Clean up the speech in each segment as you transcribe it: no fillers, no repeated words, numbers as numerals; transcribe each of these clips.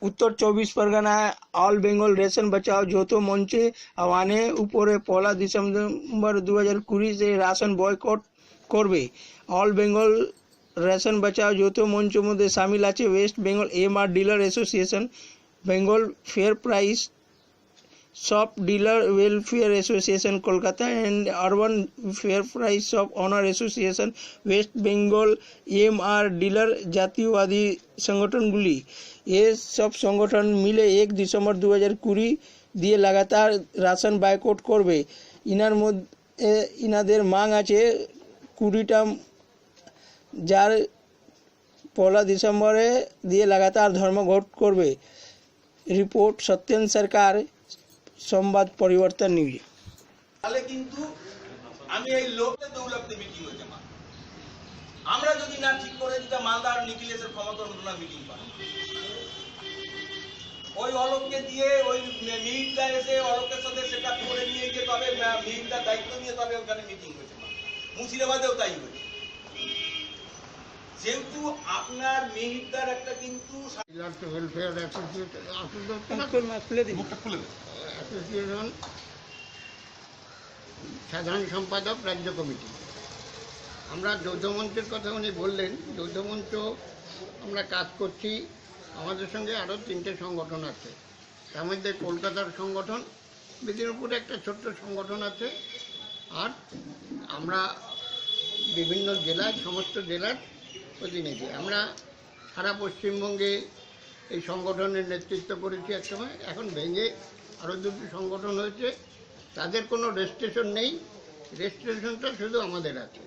उत्तर 24 Pargana all Bengal ration बचाओ যৌথ মঞ্চে আহ্বানে উপরে 1 ডিসেম্বর 2020 से রাশন বয়কট করবে। অল বেঙ্গল রেশন বাঁচাও যৌথ মঞ্চের মধ্যে শামিল আছে West Bengal MR dealer association, Bengal fair price shop dealer welfare association Kolkata and urban fair price shop owner association West Bengal MR dealer জাতীয়বাদী সংগঠনগুলি। ये सब संगठन मिले 1 डिसेम्बर 2020 দিয়ে লাগাতার রাশন বয়কট করবে। ইনাদের মাং আছে 20টা, যার 1 ডিসেম্বরে দিয়ে লাগাতার ধর্মঘট করবে। রিপোর্ট সত্যেন সরকার, সংবাদ পরিবর্তন নিউজ। তাহলে কিন্তু আমি এই লোককে দৌলতে মিটিং হয়েছে আমরা যদি না ঠিক করে দিতে মালদা আর নিখিলেশের ক্ষমতা না মিটিং পাই, ওই অলোককে দিয়ে ওই মিনিটটা এসে অলোকের সাথে সেটা করে নিয়ে গিয়ে তবে মিনিটটার দায়িত্ব নিয়ে তবে ওখানে মিটিং হয়েছে। মুর্শিদাবাদেও তাই হয়েছে। যেহেতু আপনার মিনিটটার একটা কিন্তু ওয়েলফেয়ার অ্যাসোসিয়েশন সাধারণ সম্পাদক রাজ্য কমিটি। আমরা যৌথ মঞ্চের কথা উনি বললেন, যৌথ মঞ্চ আমরা কাজ করছি, আমাদের সঙ্গে আরও 3টে সংগঠন আছে। তার মধ্যে কলকাতার সংগঠন, মেদিনীপুরে একটা ছোট্ট সংগঠন আছে, আর আমরা বিভিন্ন জেলার, সমস্ত জেলার প্রতিনিধি। আমরা সারা পশ্চিমবঙ্গে এই সংগঠনের নেতৃত্ব করেছি একসময়, এখন ভেঙে আরও 2টি সংগঠন হয়েছে। তাদের কোনো রেজিস্ট্রেশন নেই, রেজিস্ট্রেশনটা শুধু আমাদের আছে।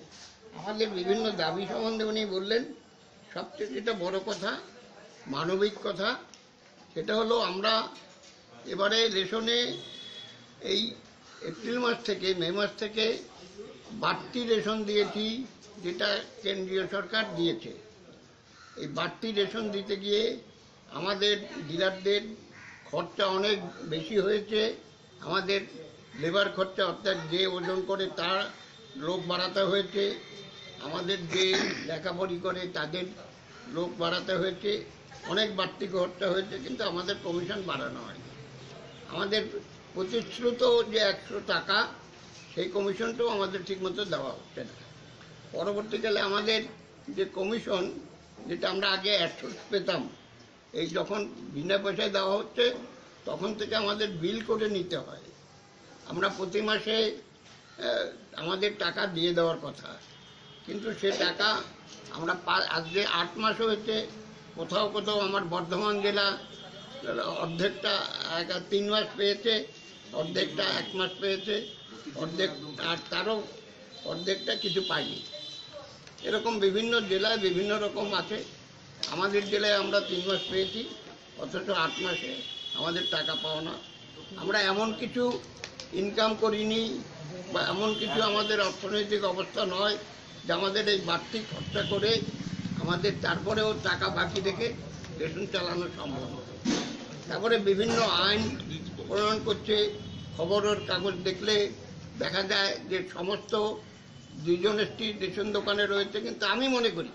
আমাদের বিভিন্ন দাবি সম্বন্ধে উনি বললেন। সবচেয়ে যেটা বড় কথা, মানবিক কথা, সেটা হলো আমরা এবারে রেশনে এই এপ্রিল মাস থেকে মে মাস থেকে বাড়তি রেশন দিয়েছি, যেটা কেন্দ্রীয় সরকার দিয়েছে। এই বাড়তি রেশন দিতে গিয়ে আমাদের ডিলারদের খরচা অনেক বেশি হয়েছে। আমাদের লেবার খরচা, অর্থাৎ যে ওজন করে তার লোক বাড়াতে হয়েছে, আমাদের যে লেখাপড়ি করে তাদের লোক বাড়াতে হয়েছে, অনেক বাড়তি খরচা হয়েছে, কিন্তু আমাদের কমিশন বাড়ানো হয়নি। আমাদের প্রতিশ্রুত যে 100 টাকা, সেই কমিশনটাও আমাদের ঠিকমতো দেওয়া হচ্ছে না। পরবর্তীকালে আমাদের যে কমিশন, যেটা আমরা আগে 100 পেতাম, এই যখন বিনা পয়সায় দেওয়া হচ্ছে তখন থেকে আমাদের বিল করে নিতে হয়। আমরা প্রতি মাসে আমাদের টাকা দিয়ে দেওয়ার কথা, কিন্তু সে টাকা আমরা আজকে 8 মাস হয়েছে। কোথাও কোথাও আমার বর্ধমান জেলা অর্ধেকটা 3 মাস পেয়েছে, অর্ধেকটা 1 মাস পেয়েছে, অর্ধেক আর তারও অর্ধেকটা কিছু পাইনি। এরকম বিভিন্ন জেলায় বিভিন্ন রকম আছে। আমাদের জেলায় আমরা 3 মাস পেয়েছি, অথচ 8 মাসে আমাদের টাকা পাওয়া না। আমরা এমন কিছু ইনকাম করিনি বা এমন কিছু আমাদের অর্থনৈতিক অবস্থা নয় যে আমাদের এই বাড়তি খরচা করে আমাদের তারপরেও টাকা বাকি রেখে রেশন চালানো সম্ভব। তারপরে বিভিন্ন আইন প্রণয়ন করছে। খবরের কাগজ দেখলে দেখা যায় যে সমস্ত ডিসঅনেস্টি রেশন দোকানে রয়েছে, কিন্তু আমি মনে করি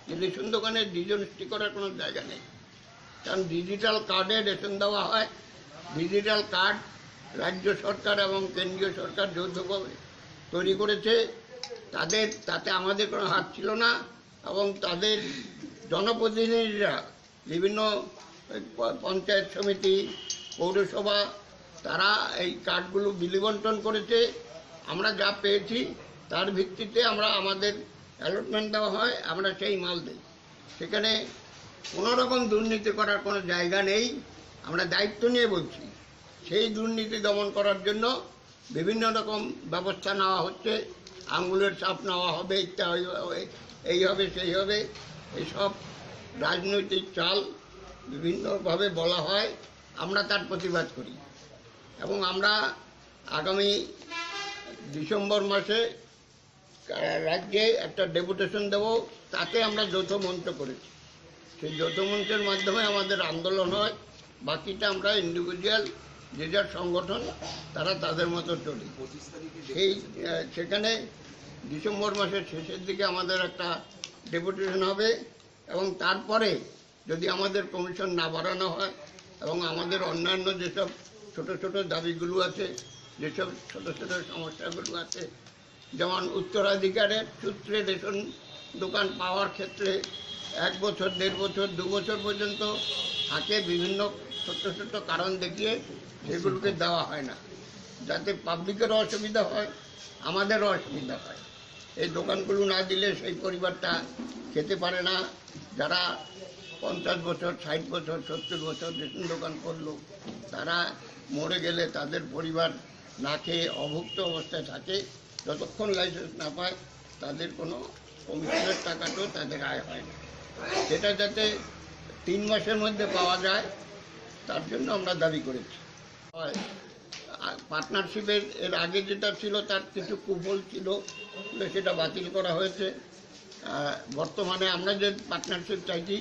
যে রেশন দোকানে ডিসঅনেস্টি করার কোনো জায়গা নেই। কারণ ডিজিটাল কার্ডে রেশন দেওয়া হয়। ডিজিটাল কার্ড রাজ্য সরকার এবং কেন্দ্রীয় সরকার যৌথভাবে তৈরি করেছে। তাতে আমাদের কোনো হাত ছিল না, এবং তাদের জনপ্রতিনিধিরা বিভিন্ন পঞ্চায়েত সমিতি, পৌরসভা, তারা এই কার্ডগুলো বিলি বন্টন করেছে। আমরা যা পেয়েছি তার ভিত্তিতে আমাদের অ্যালটমেন্ট দেওয়া হয়, আমরা সেই মাল দিই। সেখানে কোনো রকম দুর্নীতি করার কোনো জায়গা নেই। আমরা দায়িত্ব নিয়ে বলছি, সেই দুর্নীতি দমন করার জন্য বিভিন্ন রকম ব্যবস্থা নেওয়া হচ্ছে। আঙুলের ছাপ নেওয়া হবে, ইত্যাদি, এই হবে সেই হবে, এইসব রাজনৈতিক চাল বিভিন্নভাবে বলা হয়। আমরা তার প্রতিবাদ করি, এবং আমরা আগামী ডিসেম্বর মাসে রাজ্যে একটা ডেপুটেশন দেব। তাতে আমরা যৌথ মঞ্চ করেছি। সেই যৌথ মঞ্চের মাধ্যমে আমাদের আন্দোলন হয়। বাকিটা আমরা ইন্ডিভিজুয়াল যে যার সংগঠন তারা তাদের মতো চলি। সেখানে ডিসেম্বর মাসের শেষের দিকে আমাদের একটা ডেপুটেশন হবে, এবং তারপরে যদি আমাদের কমিশন না বাড়ানো হয় এবং আমাদের অন্যান্য যেসব ছোট ছোট দাবিগুলো আছে, যেসব ছোট ছোট সমস্যাগুলো আছে, যেমন উত্তরাধিকারের সূত্রে রেশন দোকান পাওয়ার ক্ষেত্রে 1 বছর, 1.5 বছর, 2 বছর পর্যন্ত থাকে, বিভিন্ন ছোট্ট ছোট্ট কারণ দেখিয়ে সেগুলোকে দেওয়া হয় না, যাতে পাবলিকেরও অসুবিধা হয়, আমাদেরও অসুবিধা হয়। এই দোকানগুলো না দিলে সেই পরিবারটা খেতে পারে না। যারা 50 বছর, 60 বছর, 70 বছর রেশন দোকান করলো, তারা মরে গেলে তাদের পরিবার না খেয়ে অভুক্ত অবস্থায় থাকে। যতক্ষণ লাইসেন্স না পায় তাদের কোনো কমিশনের টাকাটাও তাদের আয় হয় না। সেটা যাতে 3 মাসের মধ্যে পাওয়া যায় তার জন্য আমরা দাবি করেছি। পার্টনারশিপের এর আগে যেটা ছিল তার কিছু কুফল ছিল, সেটা বাতিল করা হয়েছে। বর্তমানে আমরা যে পার্টনারশিপ চাইছি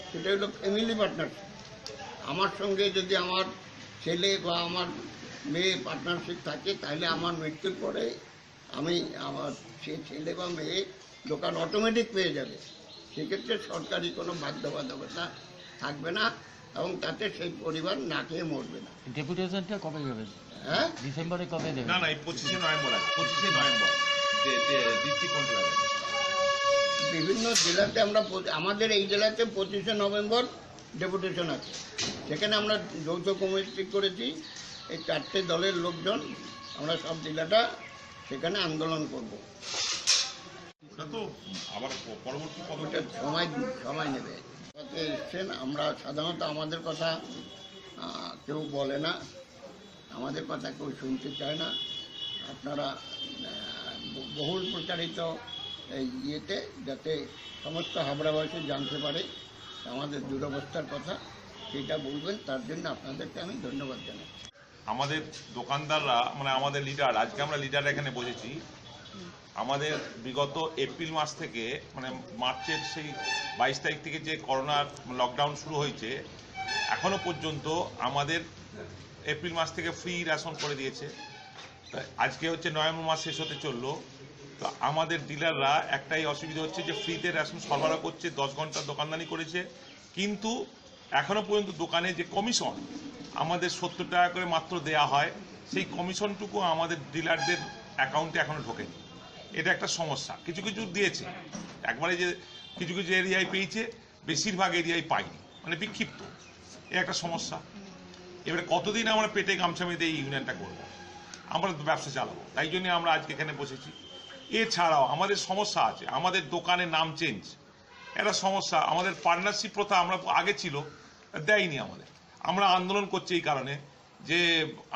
সেটা হলো ফ্যামিলি পার্টনারশিপ। আমার সঙ্গে যদি আমার ছেলে বা আমার মেয়ে পার্টনারশিপ থাকে, তাহলে আমার মৃত্যুর পরে আমার সে ছেলে বা মেয়ে দোকান অটোমেটিক পেয়ে যাবে। সেক্ষেত্রে সরকারি কোনো বাধ্যবাধকতা থাকবে না এবং তাতে সেই পরিবার না খেয়ে মরবে না। ডেপুটেশনটা কবে যাবে? হ্যাঁ, ডিসেম্বরে কবে দেবে? না, এই 25শে নভেম্বর আছে। 25শে নভেম্বর ডিস্ট্রিক্ট কন্ট্রোলার আছে। বিভিন্ন জেলাতে আমাদের এই জেলাতে 25শে নভেম্বর ডেপুটেশন আছে। সেখানে আমরা যৌথ কমিটি করেছি, এই 4টে দলের লোকজন আমরা সব জেলাটা সেখানে আন্দোলন করব। এটা তো আবার পরবর্তী ওটা পদক্ষেপ সময় নেবে। এসছেন, আমরা সাধারণত আমাদের কথা কেউ বলে না, আমাদের কথা কেউ শুনতে চায় না। আপনারা বহুল প্রচারিত এই ইয়েতে যাতে সমস্ত হাবড়াবাসী জানতে পারে আমাদের দুরবস্থার কথা, সেটা বলবেন, তার জন্য আপনাদেরকে আমি ধন্যবাদ জানাচ্ছি। আমাদের দোকানদাররা, মানে আমাদের লিডার, আজকে আমরা লিডার এখানে বসেছি, আমাদের বিগত এপ্রিল মাস থেকে, মানে মার্চের সেই 22 তারিখ থেকে যে করোনার লকডাউন শুরু হয়েছে, এখনো পর্যন্ত আমাদের এপ্রিল মাস থেকে ফ্রি রেশন করে দিয়েছে। আজকে হচ্ছে নভেম্বর মাস শেষ হতে চললো। তো আমাদের ডিলাররা একটাই অসুবিধা হচ্ছে যে ফ্রিতে রেশন সরবরাহ করছে, 10 ঘন্টা দোকানদানি করেছে, কিন্তু এখনো পর্যন্ত দোকানে যে কমিশন আমাদের 70 টাকা করে মাত্র দেয়া হয়, সেই কমিশনটুকু আমাদের ডিলারদের অ্যাকাউন্টে এখনো ঢোকেনি। এটা একটা সমস্যা। কিছু কিছু দিয়েছে, একবারে যে কিছু কিছু এরিয়ায় পেয়েছে, বেশিরভাগ এরিয়ায় পাইনি, মানে বিক্ষিপ্ত। এ একটা সমস্যা। এবারে কতদিন আমরা পেটে গামছা বেঁধে এই ইউনিয়নটা করবো? আমরা তো ব্যবসা চালাবো, তাই জন্য আমরা আজকে এখানে বসেছি। এছাড়াও আমাদের সমস্যা আছে, আমাদের দোকানের নাম চেঞ্জ একটা সমস্যা। আমাদের পার্টনারশিপ প্রথা আমরা আগে ছিল, দেয়নি আমাদের। আমরা আন্দোলন করছি এই কারণে যে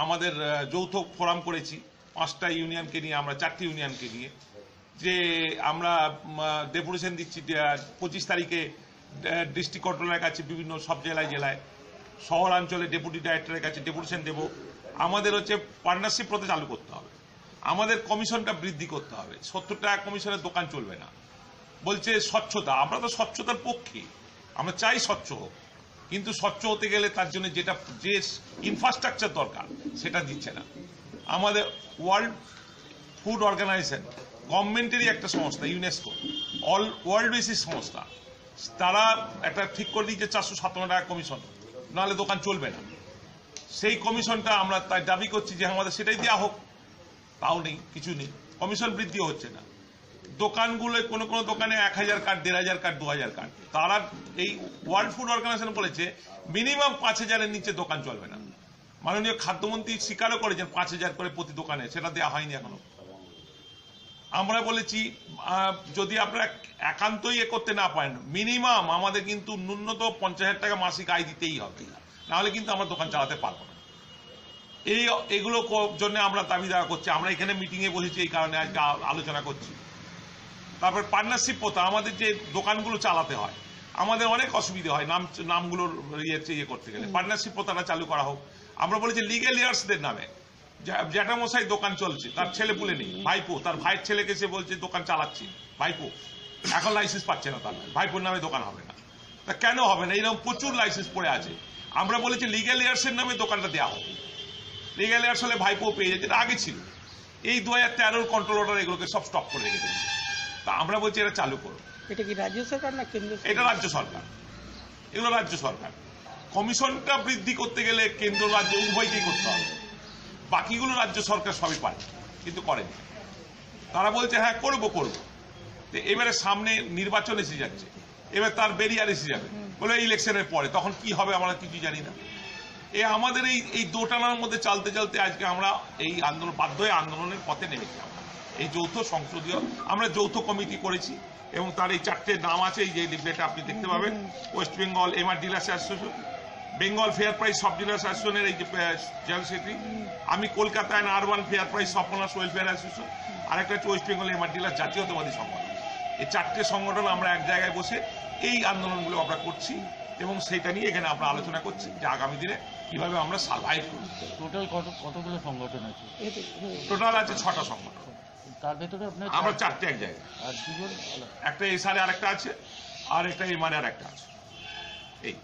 আমাদের যৌথ ফোরাম করেছি 5টা ইউনিয়নকে নিয়ে, আমরা 4টি ইউনিয়নকে নিয়ে, যে আমরা ডেপুটেশন দিচ্ছি 25 তারিখে ডিস্ট্রিক্ট কন্ট্রোলারের কাছে, বিভিন্ন সব জেলায় জেলায়, শহরাঞ্চলে ডেপুটি ডাইরেক্টরের কাছে ডেপুটেশন দেব। আমাদের হচ্ছে পার্টনারশিপ প্রথা চালু করতে হবে, আমাদের কমিশনটা বৃদ্ধি করতে হবে। 70 টাকা কমিশনের দোকান চলবে না। বলছে স্বচ্ছতা, আমরা তো স্বচ্ছতার পক্ষে, আমরা চাই স্বচ্ছ হোক, কিন্তু স্বচ্ছ হতে গেলে তার জন্য যে ইনফ্রাস্ট্রাকচার দরকার সেটা দিচ্ছে না। আমাদের ওয়ার্ল্ড ফুড অর্গানাইজেশন গভর্নমেন্টেরই একটা সংস্থা, ইউনেস্কো, অল ওয়ার্ল্ড বেসিস সংস্থা, তারা একটা ঠিক করে দিয়েছে 457 টাকা কমিশন, নাহলে দোকান চলবে না। সেই কমিশনটা আমরা তাই দাবি করছি যে আমাদের সেটাই দেওয়া হোক, তাও নেই, কিছু নেই, কমিশন বৃদ্ধিও হচ্ছে না। দোকানগুলোয় কোনো কোনো দোকানে 1000 কার্ড, 1500 কার্ড, 2000 কার্ড। তারা এই ওয়ার্ল্ড ফুড অর্গানাইজেশন বলেছে মিনিমাম 5000-এর নিচে দোকান চলবে না। মাননীয় খাদ্যমন্ত্রী স্বীকারও করেছেন 5000 করে প্রতি দোকানে, সেটা দেওয়া হয়নি এখনো। আমরা বলেছি যদি আপনারা একান্তই করতে না পারেন, মিনিমাম আমাদের কিন্তু ন্যূনতম 50,000 টাকা মাসিক আয় দিতেই হবে, নাহলে কিন্তু আমরা দোকান চালাতে পারবো না। এগুলো জন্য আমরা দাবি দেওয়া করছি। আমরা এখানে মিটিংয়ে বসেছি এই কারণে, আজকে আলোচনা করছি। তারপর পার্টনারশিপ প্রথা, আমাদের যে দোকানগুলো চালাতে হয়, আমাদের অনেক অসুবিধা হয় নামগুলোর ইয়ে করতে গেলে। পার্টনারশিপ প্রথাটা চালু করা হোক। আমরা বলেছি লিগ্যাল ইয়ার্সদের নামে, জ্যাঠামশাই দোকান চলছে, তার ছেলে পুলে নেই, ভাইপো তার ভাইয়ের ছেলেকে সে বলছে দোকান চালাচ্ছি, ভাইপো এখন লাইসেন্স পাচ্ছে না, তার ভাইপোর নামে দোকান হবে না। তা কেন হবে না? এরকম প্রচুর লাইসেন্স পড়ে আছে। আমরা বলেছি লিগ্যাল ইয়ার্সের নামে দোকানটা দেওয়া হোক। লিগ্যাল ইয়ার্স হলে ভাইপো পেয়ে যেতে, আগে ছিল। এই 2013-র কন্ট্রোল অর্ডার এগুলোকে সব স্টপ করে রেখে দিয়েছে। তা আমরা বলছি এটা চালু করো। এটা কি রাজ্য সরকার না কেন্দ্র? এটা রাজ্য সরকার। এগুলো রাজ্য সরকার। কমিশনটা বৃদ্ধি করতে গেলে কেন্দ্র রাজ্য উভয়কেই করতে হবে, বাকিগুলো রাজ্য সরকার সবই পারে কিন্তু করেনি। তারা বলছে হ্যাঁ করবো। তো এবারে সামনে নির্বাচন এসে যাচ্ছে, এবার তার বেরিয়ার এসে যাবে, বলে ইলেকশনের পরে, তখন কি হবে আমরা কিছু জানি না। আমাদের এই দোটানার মধ্যে চালতে চালতে আজকে আমরা এই আন্দোলন, বাধ্য হয়ে আন্দোলনের পথে নেমেছি। এই যৌথ সংসদীয় আমরা যৌথ কমিটি করেছি এবং তার এই 4টে নাম আছে, এই যে লিফলেটে আপনি দেখতে পাবেন। West Bengal MR dealers association, Bengal fair price shop dealers অ্যাসোসিয়েশনের এই যে জেনারেল সেক্রেটারি, আমি Kolkata and urban fair price shop owners welfare association, আর একটা হচ্ছে ওয়েস্ট বেঙ্গল এমআর ডিলার্স জাতীয়তাবাদী সংগঠন। এই 4টে সংগঠন আমরা এক জায়গায় বসে এই আন্দোলনগুলো আমরা করছি এবং সেটা নিয়ে এখানে আমরা আলোচনা করছি যে আগামী দিনে কিভাবে আমরা সার্ভাইভ করি। টোটাল কতগুলো সংগঠন আছে? টোটাল আছে 6টা সংগঠন, তার ভেতরে আপনার আমরা 4টে এক জায়গায়, আর দুজন একটা এসআর আর একটা আছে, আর একটা এমআর আর একটা আছে, এই